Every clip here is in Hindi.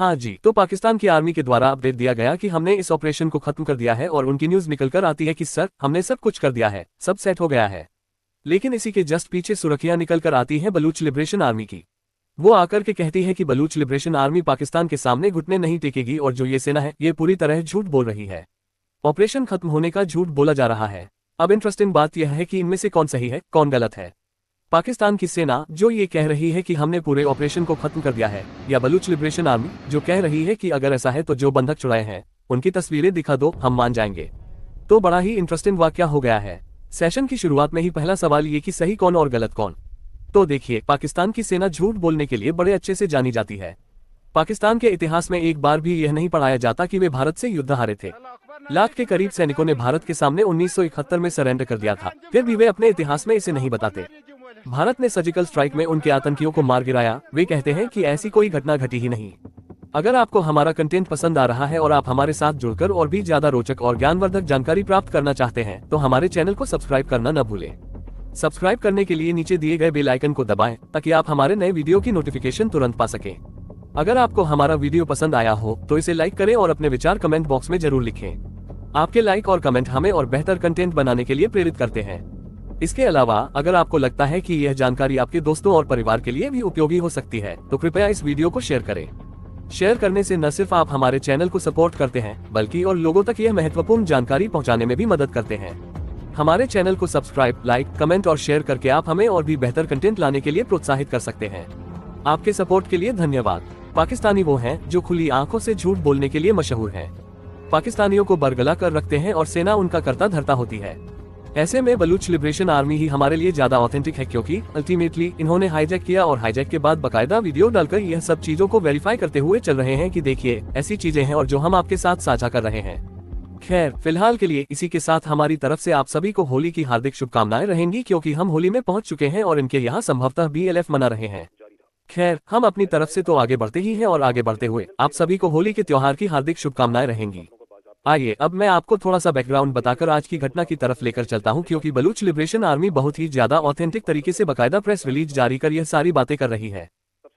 हाँ जी, तो पाकिस्तान की आर्मी के द्वारा अपडेट दिया गया कि हमने इस ऑपरेशन को खत्म कर दिया है और उनकी न्यूज निकलकर आती है कि सर हमने सब कुछ कर दिया है, सब सेट हो गया है। लेकिन इसी के जस्ट पीछे सुर्खियां निकलकर आती हैं बलूच लिबरेशन आर्मी की। वो आकर के कहती है कि बलूच लिबरेशन आर्मी पाकिस्तान के सामने घुटने नहीं टेकेगी और जो ये सेना है ये पूरी तरह झूठ बोल रही है। ऑपरेशन खत्म होने का झूठ बोला जा रहा है। अब इंटरेस्टिंग बात यह है कि इनमें से कौन सही है कौन गलत है। पाकिस्तान की सेना जो ये कह रही है कि हमने पूरे ऑपरेशन को खत्म कर दिया है, या बलूच लिबरेशन आर्मी जो कह रही है कि अगर ऐसा है तो जो बंधक छुड़ाए हैं उनकी तस्वीरें दिखा दो, हम मान जाएंगे। तो बड़ा ही इंटरेस्टिंग वाकया हो गया है। सेशन की शुरुआत में ही पहला सवाल ये कि सही कौन और गलत कौन। तो देखिए, पाकिस्तान की सेना झूठ बोलने के लिए बड़े अच्छे से जानी जाती है। पाकिस्तान के इतिहास में एक बार भी यह नहीं पढ़ाया जाता कि वे भारत से युद्ध हारे थे। लाख के करीब सैनिकों ने भारत के सामने 1971 में सरेंडर कर दिया था, फिर भी वे अपने इतिहास में इसे नहीं बताते। भारत ने सर्जिकल स्ट्राइक में उनके आतंकियों को मार गिराया। वे कहते हैं कि ऐसी कोई घटना घटी ही नहीं। अगर आपको हमारा कंटेंट पसंद आ रहा है और आप हमारे साथ जुड़कर और भी ज्यादा रोचक और ज्ञानवर्धक जानकारी प्राप्त करना चाहते हैं तो हमारे चैनल को सब्सक्राइब करना न भूलें। सब्सक्राइब करने के लिए नीचे दिए गए बेल आइकन को दबाएं ताकि आप हमारे नए वीडियो की नोटिफिकेशन तुरंत पा सकें। अगर आपको हमारा वीडियो पसंद आया हो तो इसे लाइक करें और अपने विचार कमेंट बॉक्स में जरूर लिखें। आपके लाइक और कमेंट हमें और बेहतर कंटेंट बनाने के लिए प्रेरित करते हैं। इसके अलावा अगर आपको लगता है कि यह जानकारी आपके दोस्तों और परिवार के लिए भी उपयोगी हो सकती है तो कृपया इस वीडियो को शेयर करें। शेयर करने से न सिर्फ आप हमारे चैनल को सपोर्ट करते हैं बल्कि और लोगों तक यह महत्वपूर्ण जानकारी पहुंचाने में भी मदद करते हैं। हमारे चैनल को सब्सक्राइब, लाइक, कमेंट और शेयर करके आप हमें और भी बेहतर कंटेंट लाने के लिए प्रोत्साहित कर सकते हैं। आपके सपोर्ट के लिए धन्यवाद। पाकिस्तानी वो हैं जो खुली आंखों से झूठ बोलने के लिए मशहूर हैं। पाकिस्तानियों को बरगला कर रखते हैं और सेना उनका करता धरता होती है। ऐसे में बलूच लिबरेशन आर्मी ही हमारे लिए ज्यादा ऑथेंटिक है, क्योंकि अल्टीमेटली इन्होंने हाईजैक किया और हाईजैक के बाद बकायदा वीडियो डालकर यह सब चीजों को वेरीफाई करते हुए चल रहे हैं कि देखिए ऐसी चीजें हैं और जो हम आपके साथ साझा कर रहे हैं। खैर, फिलहाल के लिए इसी के साथ हमारी तरफ से आप सभी को होली की हार्दिक शुभकामनाएं रहेंगी, क्योंकि हम होली में पहुंच चुके हैं और इनके यहाँ संभवतः BLF मना रहे हैं। खैर, हम अपनी तरफ से तो आगे बढ़ते ही हैं और आगे बढ़ते हुए आप सभी को होली के त्योहार की हार्दिक शुभकामनाएं रहेंगी। आइए अब मैं आपको थोड़ा सा बैकग्राउंड बताकर आज की घटना की तरफ लेकर चलता हूं, क्योंकि बलूच लिबरेशन आर्मी बहुत ही ज्यादा ऑथेंटिक तरीके से बकायदा प्रेस रिलीज जारी कर यह सारी बातें कर रही है।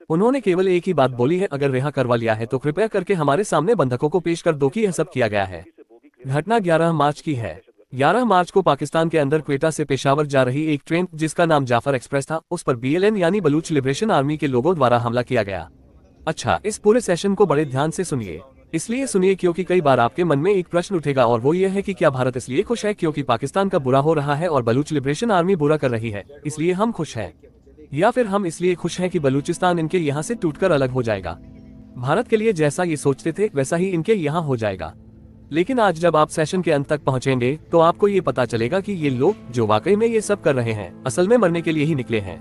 उन्होंने केवल एक ही बात बोली है, अगर रिहा करवा लिया है तो कृपया करके हमारे सामने बंधकों को पेश कर दो कि यह सब किया गया है। घटना 11 मार्च की है। 11 मार्च को पाकिस्तान के अंदर क्वेटा से पेशावर जा रही एक ट्रेन जिसका नाम जाफर एक्सप्रेस था, उस पर BLN यानी बलूच लिबरेशन आर्मी के लोगों द्वारा हमला किया गया। अच्छा, इस पूरे सेशन को बड़े ध्यान से सुनिए। इसलिए सुनिए क्योंकि कई बार आपके मन में एक प्रश्न उठेगा और वो ये है कि क्या भारत इसलिए खुश है क्योंकि पाकिस्तान का बुरा हो रहा है और बलूच लिबरेशन आर्मी बुरा कर रही है, इसलिए हम खुश हैं, या फिर हम इसलिए खुश हैं कि बलूचिस्तान इनके यहाँ से टूटकर अलग हो जाएगा। भारत के लिए जैसा ये सोचते थे वैसा ही इनके यहाँ हो जाएगा। लेकिन आज जब आप सेशन के अंत तक पहुँचेंगे तो आपको ये पता चलेगा कि ये लोग जो वाकई में ये सब कर रहे हैं असल में मरने के लिए ही निकले हैं।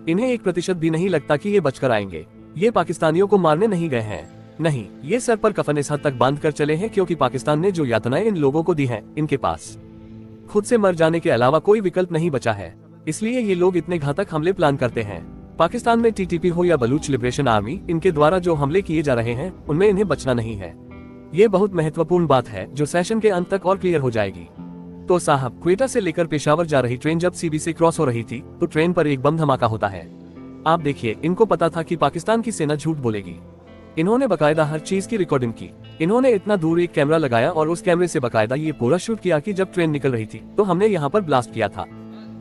इन्हें 1% भी नहीं लगता कि ये बचकर आएंगे। ये पाकिस्तानियों को मारने नहीं गए हैं, नहीं, ये सर पर कफन इस हद तक बांध कर चले हैं क्योंकि पाकिस्तान ने जो यातनाएं इन लोगों को दी हैं, इनके पास खुद से मर जाने के अलावा कोई विकल्प नहीं बचा है। इसलिए ये लोग इतने घातक हमले प्लान करते हैं। पाकिस्तान में TTP हो या बलूच लिबरेशन आर्मी, इनके द्वारा जो हमले किए जा रहे हैं उनमें इन्हें बचना नहीं है। ये बहुत महत्वपूर्ण बात है जो सेशन के अंत तक और क्लियर हो जाएगी। तो साहब, क्वेटा से लेकर पेशावर जा रही ट्रेन जब CB से क्रॉस हो रही थी तो ट्रेन पर एक बम धमाका होता है। आप देखिए, इनको पता था कि पाकिस्तान की सेना झूठ बोलेगी। इन्होंने बकायदा हर चीज की रिकॉर्डिंग की। इन्होंने इतना दूर एक कैमरा लगाया और उस कैमरे से बकायदा ये पूरा शूट किया कि जब ट्रेन निकल रही थी तो हमने यहाँ पर ब्लास्ट किया था।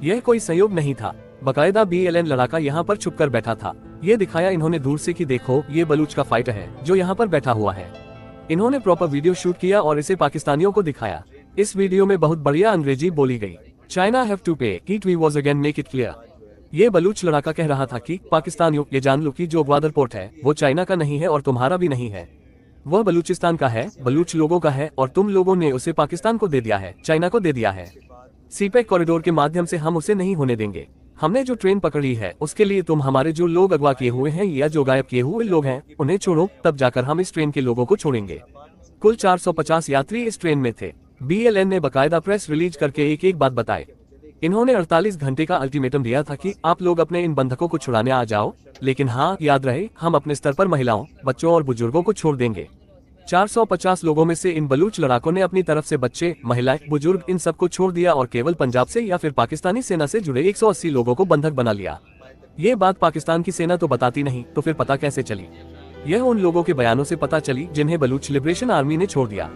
यह कोई संयोग नहीं था, बकायदा BLN लड़ाका यहाँ पर छुप कर बैठा था। ये दिखाया इन्होंने दूर से कि देखो ये बलूच का फाइटर है जो यहाँ पर बैठा हुआ है। इन्होंने प्रॉपर वीडियो शूट किया और इसे पाकिस्तानियों को दिखाया। इस वीडियो में बहुत बढ़िया अंग्रेजी बोली गई। China have to pay, it we was again make it clear. ये बलूच लड़ाका कह रहा था कि पाकिस्तानियों, ये जान लो कि जो ग्वादर पोर्ट है वो चाइना का नहीं है और तुम्हारा भी नहीं है, वह बलूचिस्तान का है, बलूच लोगों का है और तुम लोगों ने उसे पाकिस्तान को दे दिया है, चाइना को दे दिया है। CPEC कॉरिडोर के माध्यम से हम उसे नहीं होने देंगे। हमने जो ट्रेन पकड़ी है उसके लिए तुम हमारे जो लोग अगवा किए हुए हैं या जो गायब किए हुए लोग हैं उन्हें छोड़ो, तब जाकर हम इस ट्रेन के लोगों को छोड़ेंगे। कुल 450 यात्री इस ट्रेन में थे। BLN ने बकायदा प्रेस रिलीज करके एक एक बात बताए। इन्होंने 48 घंटे का अल्टीमेटम दिया था कि आप लोग अपने इन बंधकों को छुड़ाने आ जाओ, लेकिन हाँ याद रहे, हम अपने स्तर पर महिलाओं, बच्चों और बुजुर्गों को छोड़ देंगे। 450 लोगों में से इन बलूच लड़ाकों ने अपनी तरफ से बच्चे, महिलाएं, बुजुर्ग इन सबको छोड़ दिया और केवल पंजाब से या फिर पाकिस्तानी सेना से जुड़े 180 लोगों को बंधक बना लिया। ये बात पाकिस्तान की सेना तो बताती नहीं, तो फिर पता कैसे चली? यह उन लोगों के बयानों से पता चली जिन्हें बलूच लिबरेशन आर्मी ने छोड़ दिया।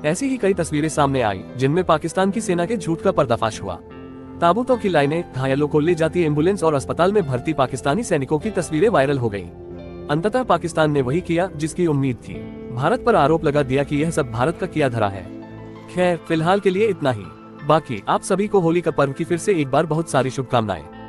ऐसी ही कई तस्वीरें सामने आई जिनमें पाकिस्तान की सेना के झूठ का पर्दाफाश हुआ। ताबूतों की लाइनें, घायलों को ले जाती एम्बुलेंस और अस्पताल में भर्ती पाकिस्तानी सैनिकों की तस्वीरें वायरल हो गईं। अंततः पाकिस्तान ने वही किया जिसकी उम्मीद थी। भारत पर आरोप लगा दिया कि यह सब भारत का किया धरा है। खैर, फिलहाल के लिए इतना ही। बाकी आप सभी को होली का पर्व की फिर से एक बार बहुत सारी शुभकामनाएं।